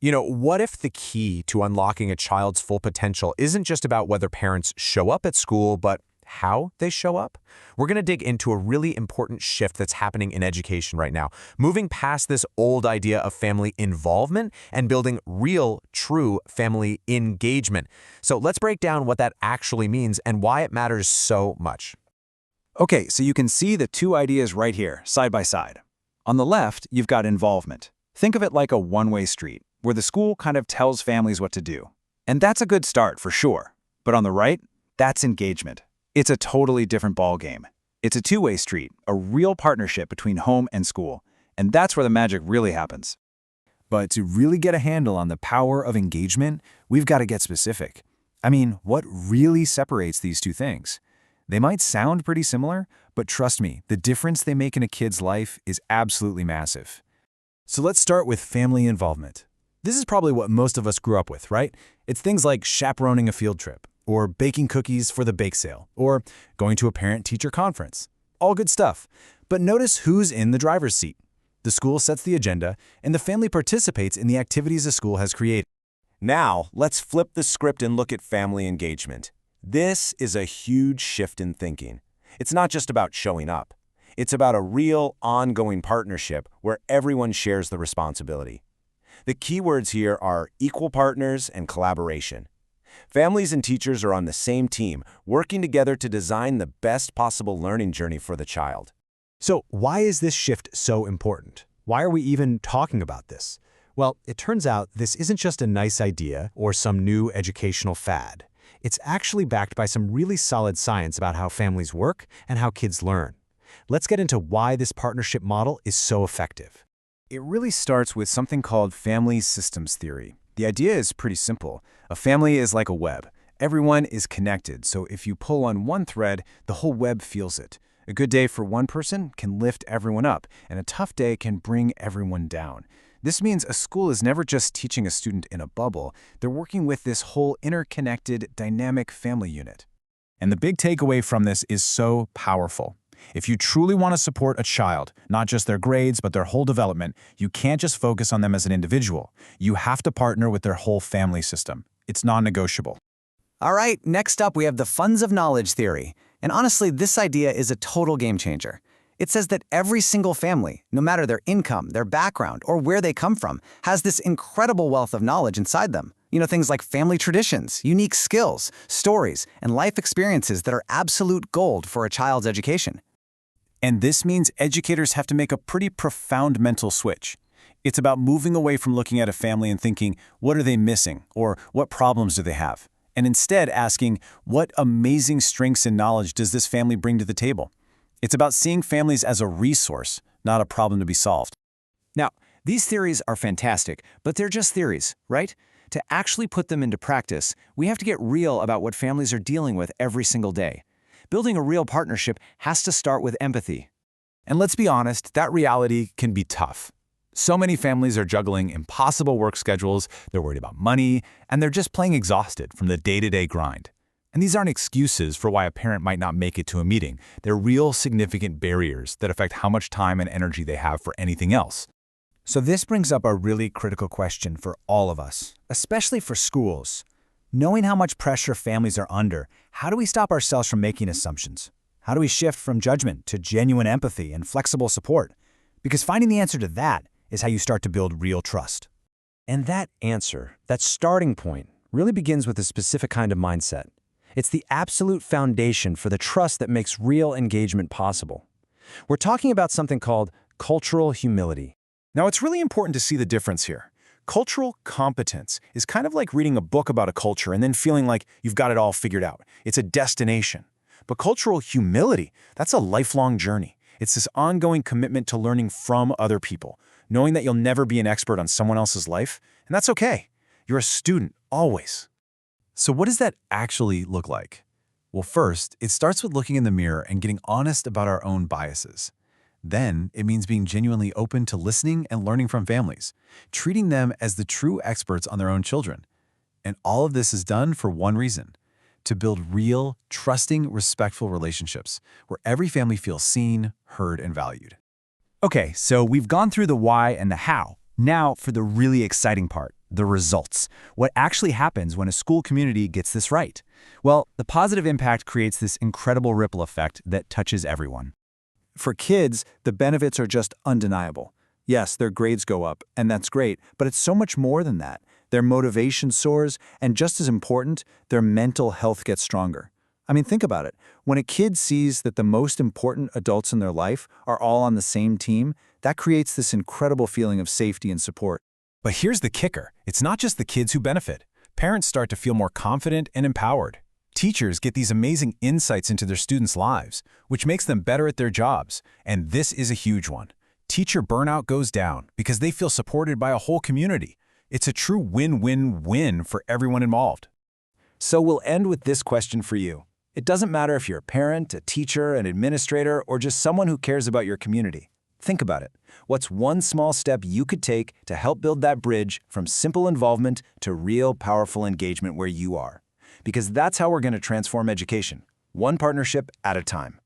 What if the key to unlocking a child's full potential isn't just about whether parents show up at school, but how they show up? We're going to dig into a really important shift that's happening in education right now, moving past this old idea of family involvement and building real, true family engagement. So let's break down what that actually means and why it matters so much. Okay, so you can see the two ideas right here, side by side. On the left, you've got involvement. Think of it like a one-way street, where the school kind of tells families what to do. And that's a good start, for sure. But on the right, that's engagement. It's a totally different ballgame. It's a two-way street, a real partnership between home and school. And that's where the magic really happens. But to really get a handle on the power of engagement, we've got to get specific. I mean, what really separates these two things? They might sound pretty similar, but trust me, the difference they make in a kid's life is absolutely massive. So let's start with family involvement. This is probably what most of us grew up with, right? It's things like chaperoning a field trip, or baking cookies for the bake sale, or going to a parent-teacher conference. All good stuff. But notice who's in the driver's seat. The school sets the agenda, and the family participates in the activities the school has created. Now, let's flip the script and look at family engagement. This is a huge shift in thinking. It's not just about showing up. It's about a real, ongoing partnership where everyone shares the responsibility. The key words here are equal partners and collaboration. Families and teachers are on the same team, working together to design the best possible learning journey for the child. So why is this shift so important? Why are we even talking about this? Well, it turns out this isn't just a nice idea or some new educational fad. It's actually backed by some really solid science about how families work and how kids learn. Let's get into why this partnership model is so effective. It really starts with something called family systems theory. The idea is pretty simple. A family is like a web. Everyone is connected, so if you pull on one thread, the whole web feels it. A good day for one person can lift everyone up, and a tough day can bring everyone down. This means a school is never just teaching a student in a bubble. They're working with this whole interconnected, dynamic family unit. And the big takeaway from this is so powerful. If you truly want to support a child, not just their grades, but their whole development, you can't just focus on them as an individual. You have to partner with their whole family system. It's non-negotiable. All right, next up we have the funds of knowledge theory. And honestly, this idea is a total game changer. It says that every single family, no matter their income, their background, or where they come from, has this incredible wealth of knowledge inside them. Things like family traditions, unique skills, stories, and life experiences that are absolute gold for a child's education. And this means educators have to make a pretty profound mental switch. It's about moving away from looking at a family and thinking, what are they missing, or what problems do they have? And instead asking, what amazing strengths and knowledge does this family bring to the table? It's about seeing families as a resource, not a problem to be solved. Now, these theories are fantastic, but they're just theories, right? To actually put them into practice, we have to get real about what families are dealing with every single day. Building a real partnership has to start with empathy. And let's be honest, that reality can be tough. So many families are juggling impossible work schedules, they're worried about money, and they're just plain exhausted from the day-to-day grind. And these aren't excuses for why a parent might not make it to a meeting. They're real significant barriers that affect how much time and energy they have for anything else. So this brings up a really critical question for all of us, especially for schools. Knowing how much pressure families are under, how do we stop ourselves from making assumptions? How do we shift from judgment to genuine empathy and flexible support? Because finding the answer to that is how you start to build real trust. And that answer, that starting point, really begins with a specific kind of mindset. It's the absolute foundation for the trust that makes real engagement possible. We're talking about something called cultural humility. Now, it's really important to see the difference here. Cultural competence is kind of like reading a book about a culture and then feeling like you've got it all figured out. It's a destination. But cultural humility, that's a lifelong journey. It's this ongoing commitment to learning from other people, knowing that you'll never be an expert on someone else's life, and that's okay. You're a student, always. So what does that actually look like? Well, first, it starts with looking in the mirror and getting honest about our own biases. Then, it means being genuinely open to listening and learning from families, treating them as the true experts on their own children. And all of this is done for one reason: to build real, trusting, respectful relationships where every family feels seen, heard, and valued. Okay, so we've gone through the why and the how. Now for the really exciting part, the results. What actually happens when a school community gets this right? Well, the positive impact creates this incredible ripple effect that touches everyone. For kids, the benefits are just undeniable. Yes, their grades go up, and that's great, but it's so much more than that. Their motivation soars, and just as important, their mental health gets stronger. I mean, think about it. When a kid sees that the most important adults in their life are all on the same team, that creates this incredible feeling of safety and support. But here's the kicker. It's not just the kids who benefit. Parents start to feel more confident and empowered. Teachers get these amazing insights into their students' lives, which makes them better at their jobs. And this is a huge one. Teacher burnout goes down because they feel supported by a whole community. It's a true win-win-win for everyone involved. So we'll end with this question for you. It doesn't matter if you're a parent, a teacher, an administrator, or just someone who cares about your community. Think about it. What's one small step you could take to help build that bridge from simple involvement to real powerful engagement where you are? Because that's how we're going to transform education, one partnership at a time.